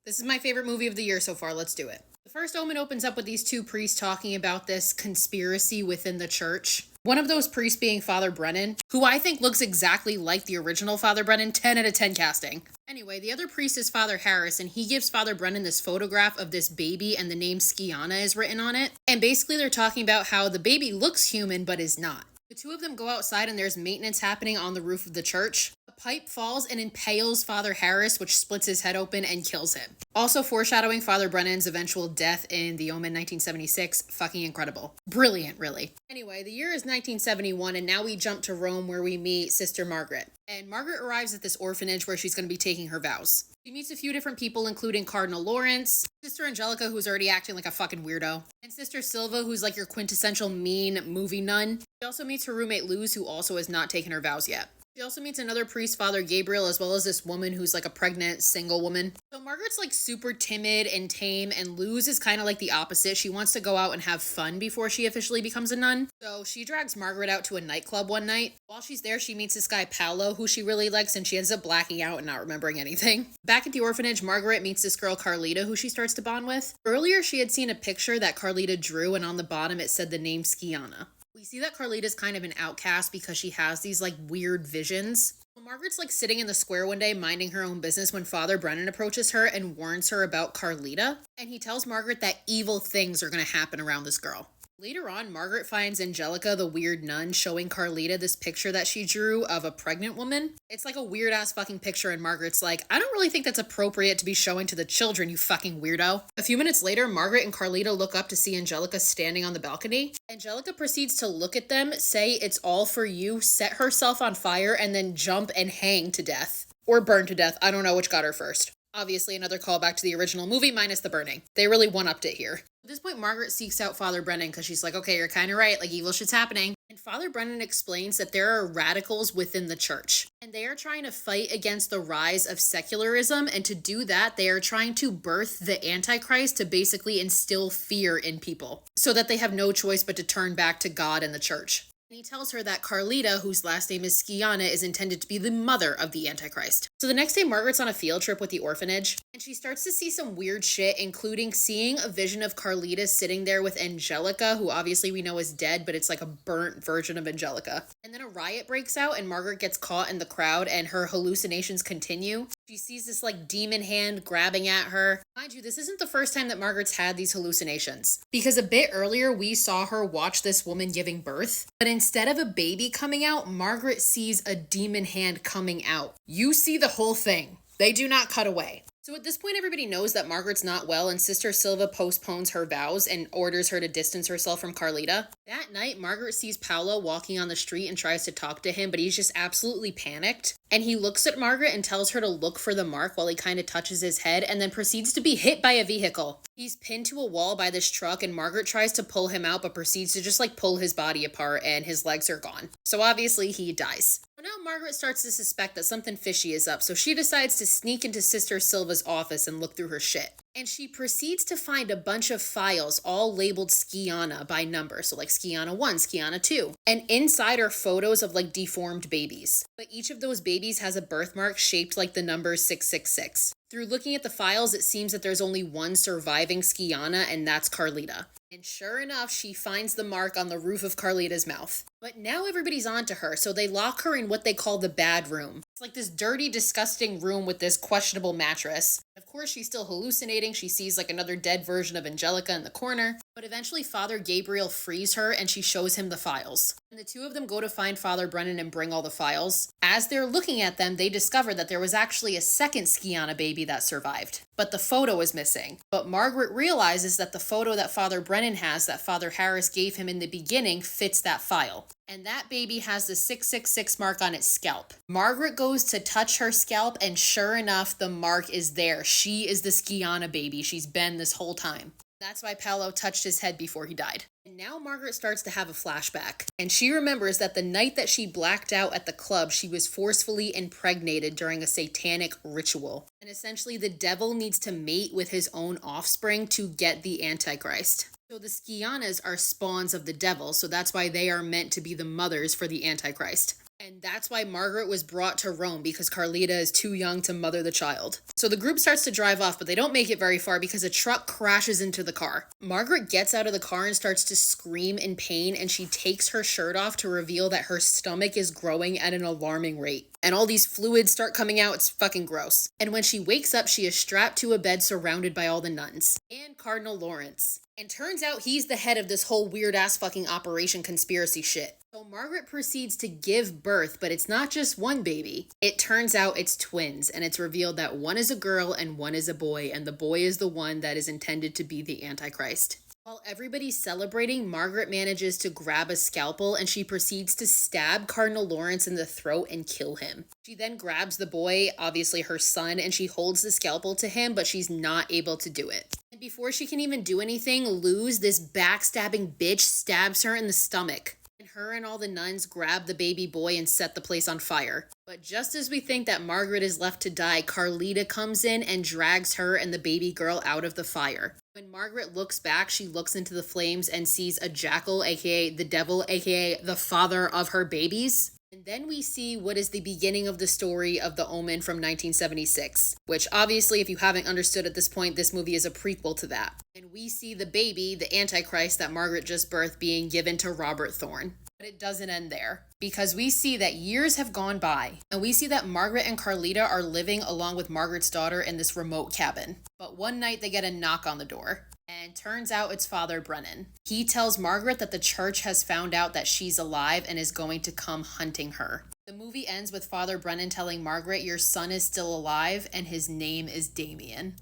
This is my favorite movie of the year so far. Let's do it. The first Omen opens up with these two priests talking about this conspiracy within the church. One of those priests being Father Brennan, who I think looks exactly like the original Father Brennan, 10 out of 10 casting. Anyway, the other priest is Father Harris, and he gives Father Brennan this photograph of this baby, and the name Skiana is written on it. And basically they're talking about how the baby looks human, but is not. The two of them go outside and there's maintenance happening on the roof of the church. A pipe falls and impales Father Harris, which splits his head open and kills him. Also foreshadowing Father Brennan's eventual death in The Omen 1976. Fucking incredible. Brilliant, really. Anyway, the year is 1971 and now we jump to Rome where we meet Sister Margaret. And Margaret arrives at this orphanage where she's going to be taking her vows. She meets a few different people, including Cardinal Lawrence, Sister Angelica, who's already acting like a fucking weirdo, and Sister Silva, who's like your quintessential mean movie nun. She also meets her roommate Luz, who also has not taken her vows yet. She also meets another priest, Father Gabriel, as well as this woman who's like a pregnant single woman. So Margaret's like super timid and tame, and Luz is kind of like the opposite. She wants to go out and have fun before she officially becomes a nun. So she drags Margaret out to a nightclub one night. While she's there, she meets this guy Paolo, who she really likes, and she ends up blacking out and not remembering anything. Back at the orphanage, Margaret meets this girl Carlita, who she starts to bond with. Earlier, she had seen a picture that Carlita drew, and on the bottom it said the name Skiana. We see that Carlita's kind of an outcast because she has these like weird visions. Well, Margaret's like sitting in the square one day minding her own business when Father Brennan approaches her and warns her about Carlita. And he tells Margaret that evil things are going to happen around this girl. Later on, Margaret finds Angelica, the weird nun, showing Carlita this picture that she drew of a pregnant woman. It's like a weird ass fucking picture, and Margaret's like, I don't really think that's appropriate to be showing to the children, you fucking weirdo. A few minutes later, Margaret and Carlita look up to see Angelica standing on the balcony. Angelica proceeds to look at them, say it's all for you, set herself on fire, and then jump and hang to death. Or burn to death. I don't know which got her first. Obviously, another callback to the original movie minus the burning. They really one-upped it here. At this point, Margaret seeks out Father Brennan because she's like, okay, you're kind of right, like evil shit's happening. And Father Brennan explains that there are radicals within the church, and they are trying to fight against the rise of secularism, and to do that, they are trying to birth the Antichrist to basically instill fear in people, so that they have no choice but to turn back to God and the church. And he tells her that Carlita, whose last name is Skiana, is intended to be the mother of the Antichrist. So the next day, Margaret's on a field trip with the orphanage, and she starts to see some weird shit, including seeing a vision of Carlita sitting there with Angelica, who obviously we know is dead, but it's like a burnt version of Angelica. And then a riot breaks out, and Margaret gets caught in the crowd, and her hallucinations continue. She sees this like demon hand grabbing at her. Mind you, this isn't the first time that Margaret's had these hallucinations, because a bit earlier we saw her watch this woman giving birth, but instead of a baby coming out, Margaret sees a demon hand coming out. You see the whole thing. They do not cut away. So at this point, everybody knows that Margaret's not well, and Sister Silva postpones her vows and orders her to distance herself from Carlita. That night, Margaret sees Paolo walking on the street and tries to talk to him, but he's just absolutely panicked. And he looks at Margaret and tells her to look for the mark while he kind of touches his head, and then proceeds to be hit by a vehicle. He's pinned to a wall by this truck, and Margaret tries to pull him out, but proceeds to just like pull his body apart, and his legs are gone. So obviously he dies. So now Margaret starts to suspect that something fishy is up, so she decides to sneak into Sister Silva's office and look through her shit. And she proceeds to find a bunch of files all labeled Skiana by number. So like Skiana 1, Skiana 2. And inside are photos of like deformed babies. But each of those babies has a birthmark shaped like the number 666. Through looking at the files, it seems that there's only one surviving Skiana, and that's Carlita. And sure enough, she finds the mark on the roof of Carlita's mouth. But now everybody's onto her, so they lock her in what they call the bad room. It's like this dirty, disgusting room with this questionable mattress. Of course, she's still hallucinating. She sees like another dead version of Angelica in the corner. But eventually, Father Gabriel frees her, and she shows him the files. And the two of them go to find Father Brennan and bring all the files. As they're looking at them, they discover that there was actually a second Skiana baby that survived. But the photo is missing. But Margaret realizes that the photo that Father Brennan has, that Father Harris gave him in the beginning, fits that file. And that baby has the 666 mark on its scalp. Margaret goes to touch her scalp, and sure enough, the mark is there. She is the Skiana baby. She's been this whole time. That's why Paolo touched his head before he died. And now Margaret starts to have a flashback. And she remembers that the night that she blacked out at the club, she was forcefully impregnated during a satanic ritual. And essentially, the devil needs to mate with his own offspring to get the Antichrist. So the Skianas are spawns of the devil, so that's why they are meant to be the mothers for the Antichrist. And that's why Margaret was brought to Rome, because Carlita is too young to mother the child. So the group starts to drive off, but they don't make it very far because a truck crashes into the car. Margaret gets out of the car and starts to scream in pain, and she takes her shirt off to reveal that her stomach is growing at an alarming rate. And all these fluids start coming out. It's fucking gross. And when she wakes up, she is strapped to a bed surrounded by all the nuns and Cardinal Lawrence. And turns out he's the head of this whole weird ass fucking operation conspiracy shit. So Margaret proceeds to give birth, but it's not just one baby. It turns out it's twins, and it's revealed that one is a girl and one is a boy, and the boy is the one that is intended to be the Antichrist. While everybody's celebrating, Margaret manages to grab a scalpel and she proceeds to stab Cardinal Lawrence in the throat and kill him. She then grabs the boy, obviously her son, and she holds the scalpel to him, but she's not able to do it. And before she can even do anything, Luz, this backstabbing bitch, stabs her in the stomach. And her and all the nuns grab the baby boy and set the place on fire. But just as we think that Margaret is left to die, Carlita comes in and drags her and the baby girl out of the fire. When Margaret looks back, she looks into the flames and sees a jackal, aka the devil, aka the father of her babies. And then we see what is the beginning of the story of the Omen from 1976, which obviously, if you haven't understood at this point, this movie is a prequel to that. And we see the baby, the Antichrist that Margaret just birthed, being given to Robert Thorne. But it doesn't end there, because we see that years have gone by, and we see that Margaret and Carlita are living along with Margaret's daughter in this remote cabin. But one night they get a knock on the door. And turns out it's Father Brennan. He tells Margaret that the church has found out that she's alive and is going to come hunting her. The movie ends with Father Brennan telling Margaret, "Your son is still alive and his name is Damien."